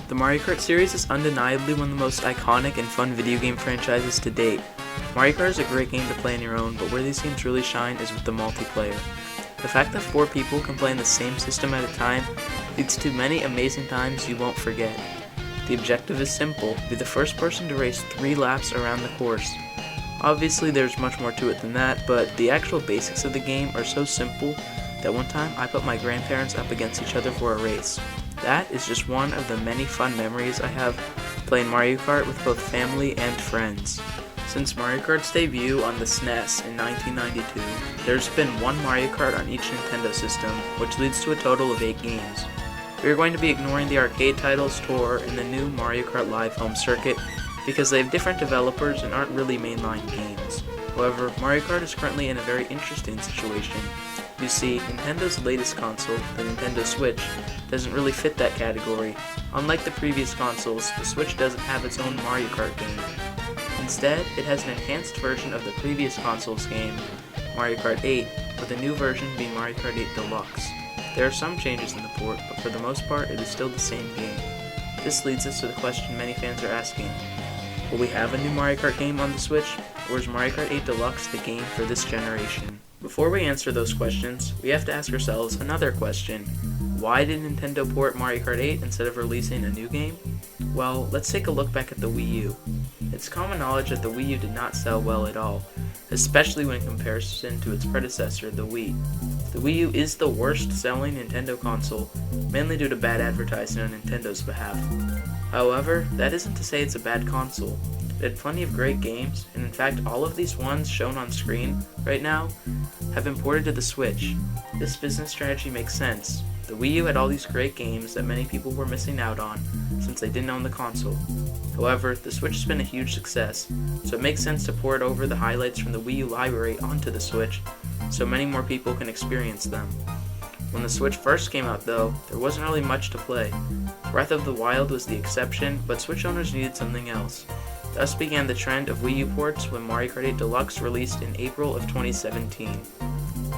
The Mario Kart series is undeniably one of the most iconic and fun video game franchises to date. Mario Kart is a great game to play on your own, but where these games really shine is with the multiplayer. The fact that 4 people can play in the same system at a time leads to many amazing times you won't forget. The objective is simple: be the first person to race 3 laps around the course. Obviously there's much more to it than that, but the actual basics of the game are so simple that one time I put my grandparents up against each other for a race. That is just one of the many fun memories I have playing Mario Kart with both family and friends. Since Mario Kart's debut on the SNES in 1992, there's been one Mario Kart on each Nintendo system, which leads to a total of 8 games. We are going to be ignoring the arcade titles, Tour, and the new Mario Kart Live Home Circuit because they have different developers and aren't really mainline games. However, Mario Kart is currently in a very interesting situation. You see, Nintendo's latest console, the Nintendo Switch, doesn't really fit that category. Unlike the previous consoles, the Switch doesn't have its own Mario Kart game. Instead, it has an enhanced version of the previous console's game, Mario Kart 8, with a new version being Mario Kart 8 Deluxe. There are some changes in the port, but for the most part, it is still the same game. This leads us to the question many fans are asking: will we have a new Mario Kart game on the Switch, or is Mario Kart 8 Deluxe the game for this generation? Before we answer those questions, we have to ask ourselves another question. Why did Nintendo port Mario Kart 8 instead of releasing a new game? Well, let's take a look back at the Wii U. It's common knowledge that the Wii U did not sell well at all, especially when in comparison to its predecessor, the Wii. The Wii U is the worst selling Nintendo console, mainly due to bad advertising on Nintendo's behalf. However, that isn't to say it's a bad console. It had plenty of great games, and in fact all of these ones shown on screen right now have been ported to the Switch. This business strategy makes sense. The Wii U had all these great games that many people were missing out on since they didn't own the console. However, the Switch has been a huge success, so it makes sense to port over the highlights from the Wii U library onto the Switch so many more people can experience them. When the Switch first came out though, there wasn't really much to play. Breath of the Wild was the exception, but Switch owners needed something else. Thus began the trend of Wii U ports when Mario Kart 8 Deluxe released in April of 2017.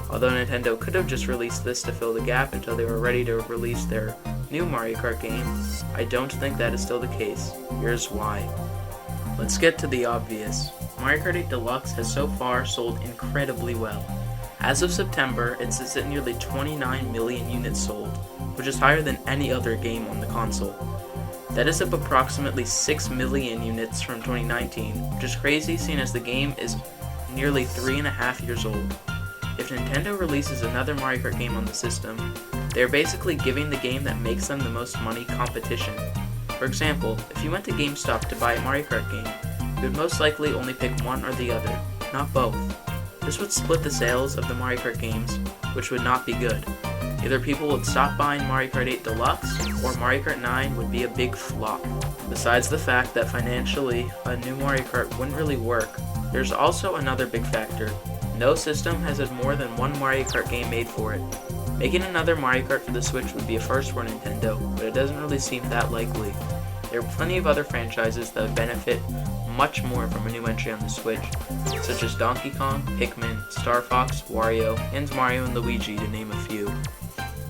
Although Nintendo could have just released this to fill the gap until they were ready to release their new Mario Kart game, I don't think that is still the case. Here's why. Let's get to the obvious. Mario Kart 8 Deluxe has so far sold incredibly well. As of September, it sits at nearly 29 million units sold, which is higher than any other game on the console. That is up approximately 6 million units from 2019, which is crazy seeing as the game is nearly 3.5 years old. If Nintendo releases another Mario Kart game on the system, they are basically giving the game that makes them the most money competition. For example, if you went to GameStop to buy a Mario Kart game, you would most likely only pick one or the other, not both. This would split the sales of the Mario Kart games, which would not be good. Either people would stop buying Mario Kart 8 Deluxe, or Mario Kart 9 would be a big flop. Besides the fact that financially, a new Mario Kart wouldn't really work, there's also another big factor. No system has had more than one Mario Kart game made for it. Making another Mario Kart for the Switch would be a first for Nintendo, but it doesn't really seem that likely. There are plenty of other franchises that would benefit much more from a new entry on the Switch, such as Donkey Kong, Pikmin, Star Fox, Wario, and Mario and Luigi, to name a few.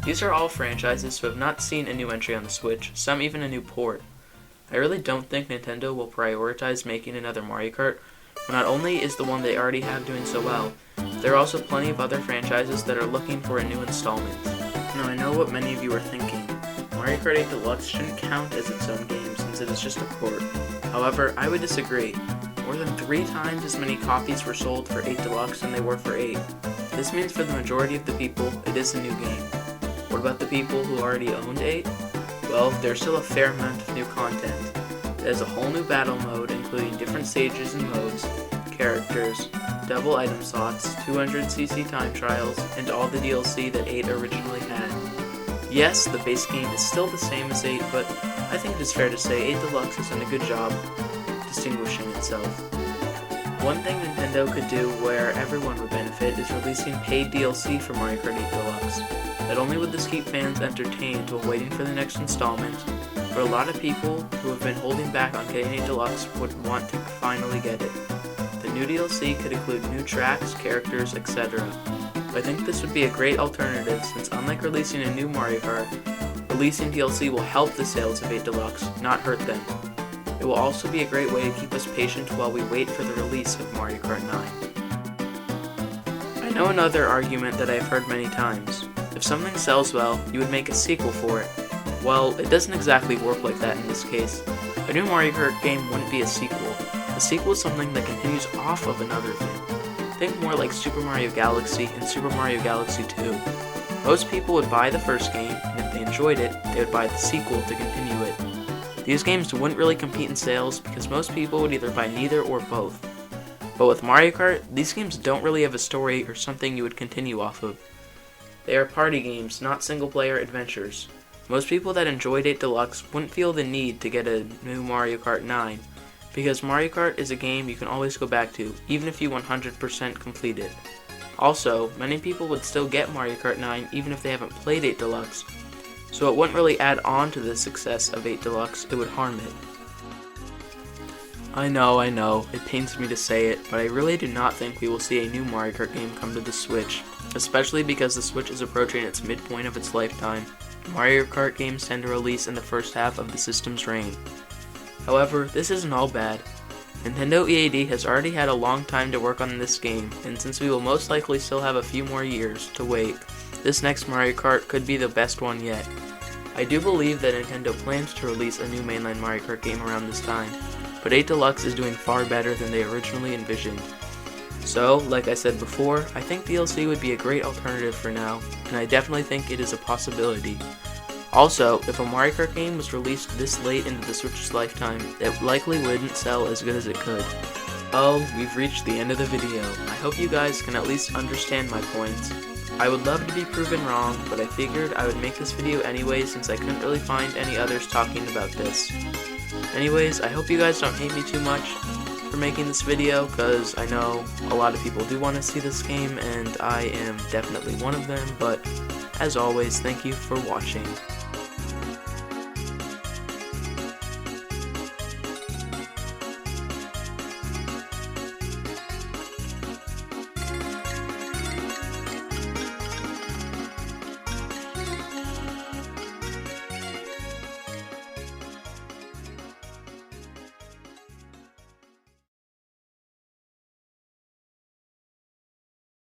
These are all franchises who have not seen a new entry on the Switch, some even a new port. I really don't think Nintendo will prioritize making another Mario Kart, but not only is the one they already have doing so well, there are also plenty of other franchises that are looking for a new installment. Now I know what many of you are thinking. Mario Kart 8 Deluxe shouldn't count as its own game since it is just a port. However, I would disagree. More than 3 times as many copies were sold for 8 Deluxe than they were for 8. This means for the majority of the people, it is a new game. What about the people who already owned 8? Well, there's still a fair amount of new content. It has a whole new battle mode, including different stages and modes, characters, double item slots, 200cc time trials, and all the DLC that 8 originally had. Yes, the base game is still the same as 8, but I think it is fair to say 8 Deluxe has done a good job distinguishing itself. One thing Nintendo could do where everyone would benefit is releasing paid DLC for Mario Kart 8 Deluxe. Not only would this keep fans entertained while waiting for the next installment, but a lot of people who have been holding back on getting 8 Deluxe would want to finally get it. The new DLC could include new tracks, characters, etc. I think this would be a great alternative since unlike releasing a new Mario Kart, releasing DLC will help the sales of 8 Deluxe, not hurt them. It will also be a great way to keep us patient while we wait for the release of Mario Kart 9. I know another argument that I've heard many times. If something sells well, you would make a sequel for it. Well, it doesn't exactly work like that in this case. A new Mario Kart game wouldn't be a sequel. A sequel is something that continues off of another thing. Think more like Super Mario Galaxy and Super Mario Galaxy 2. Most people would buy the first game, and if they enjoyed it, they would buy the sequel to continue it. These games wouldn't really compete in sales because most people would either buy neither or both. But with Mario Kart, these games don't really have a story or something you would continue off of. They are party games, not single-player adventures. Most people that enjoyed 8 Deluxe wouldn't feel the need to get a new Mario Kart 9, because Mario Kart is a game you can always go back to, even if you 100% complete it. Also, many people would still get Mario Kart 9 even if they haven't played 8 Deluxe, so it wouldn't really add on to the success of 8 Deluxe, it would harm it. I know, it pains me to say it, but I really do not think we will see a new Mario Kart game come to the Switch, especially because the Switch is approaching its midpoint of its lifetime. Mario Kart games tend to release in the first half of the system's reign. However, this isn't all bad. Nintendo EAD has already had a long time to work on this game, and since we will most likely still have a few more years to wait, this next Mario Kart could be the best one yet. I do believe that Nintendo plans to release a new mainline Mario Kart game around this time, but 8 Deluxe is doing far better than they originally envisioned. So, like I said before, I think DLC would be a great alternative for now, and I definitely think it is a possibility. Also, if a Mario Kart game was released this late into the Switch's lifetime, it likely wouldn't sell as good as it could. Oh, we've reached the end of the video. I hope you guys can at least understand my points. I would love to be proven wrong, but I figured I would make this video anyway since I couldn't really find any others talking about this. Anyways, I hope you guys don't hate me too much for making this video, because I know a lot of people do want to see this game, and I am definitely one of them, but as always, thank you for watching.